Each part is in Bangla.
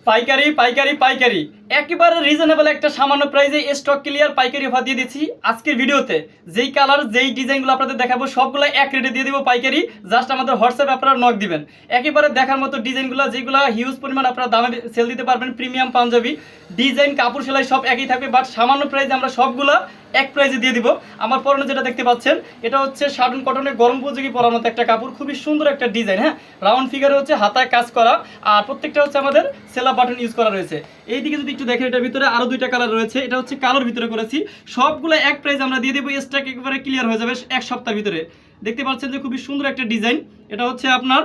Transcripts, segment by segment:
পাইকারি পাইকারি পাইকারি একেবারে রিজনেবল একটা সামান্য প্রাইসে স্টক ক্লিয়ার পাইকারি অফার দিয়ে দিচ্ছি আজকের ভিডিওতে। যেই কালার যেই ডিজাইনগুলো আপনাদের দেখাবো সবগুলো এক রেটে দিয়ে দিব পাইকারি। জাস্ট আমাদের হোয়াটসঅ্যাপে আপনারা নক দিবেন। একেবারে দেখার মতো ডিজাইনগুলো যেগুলো হিউজ পরিমাণ আপনারা দামে সেল দিতে পারবেন। প্রিমিয়াম পাঞ্জাবি ডিজাইন কাপড় সেলাই সব একই থাকবে, বাট সামান্য প্রাইসে আমরা সবগুলো এক প্রাইসে দিয়ে দিব। আমার পরনে যেটা দেখতে পাচ্ছেন এটা হচ্ছে শার্টন কটনের গরম উপযোগী পরার মতো একটা কাপড়, খুবই সুন্দর একটা ডিজাইন। হ্যাঁ, রাউন্ড ফিগারে হচ্ছে হাতায় কাজ করা, আর প্রত্যেকটা হচ্ছে আমাদের সেলা বাটন ইউজ করা রয়েছে। এইদিকে যদি একটু দেখেন এটার ভিতরে আরো দুইটা কালার রয়েছে। এটা হচ্ছে কালোর ভিতরে করেছি, সবগুলো এক প্রাইস আমরা দিয়ে দেবো। স্টক একেবারে ক্লিয়ার হয়ে যাবে এক সপ্তাহের ভিতরে। দেখতে পাচ্ছেন যে খুবই সুন্দর একটা ডিজাইন। এটা হচ্ছে আপনার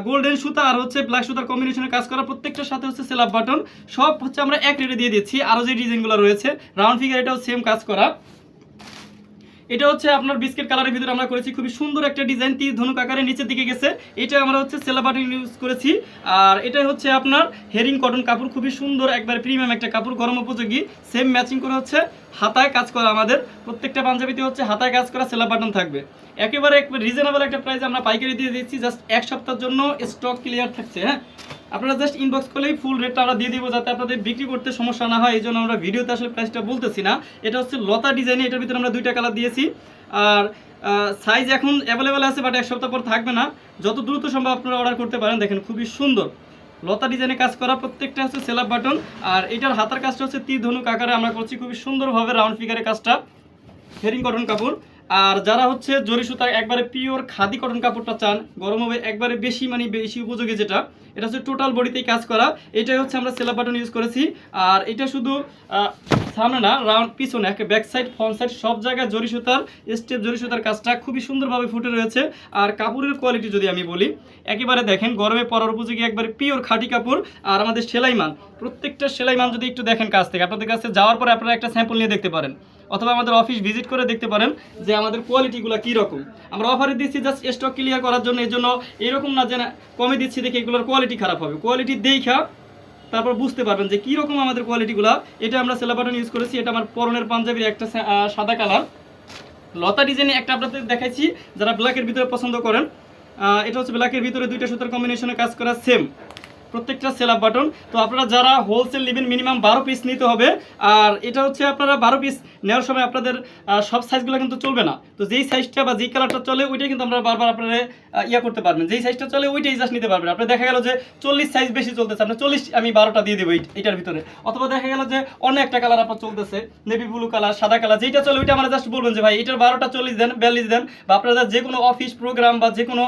গোল্ডেন সুতা আর হচ্ছে ব্ল্যাক সুতার কম্বিনেশনে কাজ করা, প্রত্যেকটার সাথে হচ্ছে সেলাপ বাটন সব হচ্ছে আমরা এক রেটে দিয়ে দিচ্ছি। আরও যে ডিজাইনগুলো রয়েছে রাউন্ড ফিগার এটাও সেম কাজ করা। এটা হচ্ছে আপনার বিস্কিট কালারের ভিতরে আমরা করেছি, খুবই সুন্দর একটা ডিজাইন, তীর ধনুক আকারে নিচের দিকে গেছে। এটা আমরা হচ্ছে সেলা বাটন ইউজ করেছি। আর এটা হচ্ছে আপনার হেরিং কটন কাপড়, খুবই সুন্দর একবার প্রিমিয়াম একটা কাপড়, গরম উপযোগী। সেম ম্যাচিং করে হচ্ছে হাতায় কাজ করা, আমাদের প্রত্যেকটা পাঞ্জাবিতে হচ্ছে হাতায় কাজ করা সেলা বাটন থাকবে। একেবারে রিজনেবল একটা প্রাইসে আমরা পাইকারি দিয়ে দিচ্ছি। জাস্ট এক সপ্তাহের জন্য স্টক ক্লিয়ার থাকছে। হ্যাঁ, আপনারা জাস্ট ইনবক্স করলেই ফুল রেটটা আমরা দিয়ে দিব, যাতে আপনাদের বিক্রি করতে সমস্যা না হয়। এই জন্য আমরা ভিডিওতে আসলে প্রাইসটা বলতেছি না। এটা হচ্ছে লতা ডিজাইনে, এটার ভিতরে আমরা দুইটা কালার দিয়েছি। আর সাইজ এখন অ্যাভেলেবেল আছে, বাট এক সপ্তাহ পর থাকবে না। যত দ্রুত সম্ভব আপনারা অর্ডার করতে পারেন। দেখেন খুবই সুন্দর লতা ডিজাইনে কাজ করা, প্রত্যেকটা হচ্ছে সেলাপ বাটন। আর এটার হাতার কাজটা হচ্ছে তীর ধনুক আকারে আমরা করছি, খুবই সুন্দরভাবে রাউন্ড ফিগারে কাজটা, হেরিং কটন কাপড়। আর যারা হচ্ছে জরি সুতার একবারে পিওর খাদি কটন কাপড়টা চান, গরম হবে একবারে বেশি বেশি উপযোগী, যেটা এটা হচ্ছে টোটাল বডিতেই কাজ করা। এটাই হচ্ছে আমরা সেলাপ বাটন ইউজ করেছি। আর এটা শুধু সামনে না, রাউন্ড পিছনে একটা ব্যাক সাইড ফ্রন্ট সাইড সব জায়গায় জরি সুতার স্টেপ জরি সুতার কাজটা খুবই সুন্দরভাবে ফুটে রয়েছে। আর কাপড়ের কোয়ালিটি যদি আমি বলি, একেবারে দেখেন গরমে পরার উপযোগী একবারে পিওর খাঁটি কাপড়। আর আমাদের সেলাই মান, প্রত্যেকটা সেলাই মান যদি একটু দেখেন কাছ থেকে, আপনাদের কাছে যাওয়ার পরে আপনারা একটা স্যাম্পল নিয়ে দেখতে পারেন, অথবা আমাদের অফিস ভিজিট করে দেখতে পারেন যে আমাদের কোয়ালিটিগুলো কীরকম। আমরা অফারে দিচ্ছি জাস্ট স্টক ক্লিয়ার করার জন্য। এই জন্য এরকম না যে কমে দিচ্ছি দেখে এগুলোর কোয়ালিটি খারাপ হবে। কোয়ালিটি দেখা তারপর বুঝতে পারবেন যে কীরকম আমাদের কোয়ালিটিগুলো। এটা আমরা সেলা বাটন ইউজ করেছি। এটা আমার পরনের পাঞ্জাবির একটা সাদা কালার লতা ডিজাইনে একটা আপনাদের দেখাইছি, যারা ব্ল্যাকের ভিতরে পছন্দ করেন। এটা হচ্ছে ব্ল্যাকের ভিতরে দুইটা সুতার কম্বিনেশনে কাজ করা, সেম প্রত্যেকটা সেলাপ বাটন। তো আপনারা যারা হোলসেল নেবেন মিনিমাম 12 পিস নিতে হবে। আর এটা হচ্ছে আপনারা 12 পিস নেওয়ার সময় আপনাদের সব সাইজগুলো কিন্তু চলবে না। তো যেই সাইজটা বা যেই কালারটা চলে ওইটাই কিন্তু আমরা বারবার আপনারা করতে পারবেন। যেই সাইজটা চলে ওইটাই জাস্ট নিতে পারবেন। আপনার দেখা গেল যে 40 সাইজ বেশি চলতেছে, আপনার 40 আমি 12টা দিয়ে দেবো এইটার ভিতরে। অথবা দেখা গেল যে অন্য একটা কালার আপনার চলতেছে, নেভি ব্লু কালার, সাদা কালার, যেইটা চলে ওইটা আমরা জাস্ট বলবেন যে ভাই এটার 12টা 40 দেন, 42 দেন। বা আপনারা যে কোনো অফিস প্রোগ্রাম বা যে কোনো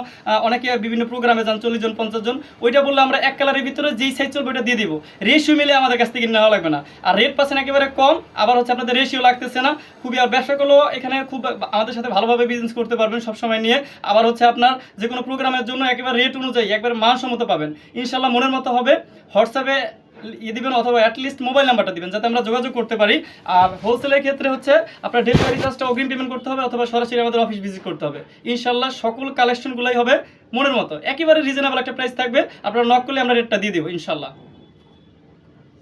অনেকে বিভিন্ন প্রোগ্রামে যান 40 জন 50 জন, ওইটা বললে আমরা এক কালারের ভিতরে যেই সাইজ চলবে ওইটা দিয়ে দিব। রেশিও মিলে আমাদের কাছ থেকে নেওয়া লাগবে না। আর রেট পাচ্ছেন একেবারে কম, আবার হচ্ছে আপনাদের রেশিও লাগতেছে না খুবই। আর ব্যবসা করলেও এখানে খুব আমাদের সাথে ভালোভাবে বিজনেস করতে পারবেন সবসময় নিয়ে। আবার হচ্ছে আপনার যে কোনো প্রোগ্রামের জন্য একেবারে রেট অনুযায়ী একবার মানসম্মত পাবেন ইনশাল্লাহ, মনের মতো হবে। হোয়াটসঅ্যাপে দিবেন অথবা অ্যাটলিস্ট মোবাইল নাম্বারটা দিবেন যাতে আমরা যোগাযোগ করতে পারি। আর হোলসেলের ক্ষেত্রে হচ্ছে আপনার ডেলিভারি চার্জটা অগ্রিম পেমেন্ট করতে হবে, অথবা সরাসরি আমাদের অফিস ভিজিট করতে হবে। ইনশাল্লাহ সকল কালেকশনগুলোই হবে মনের মতো, একেবারে রিজনেবল একটা প্রাইস থাকবে। আপনারা নক করলে আমরা রেটটা দিয়ে দেবো ইনশাল্লাহ।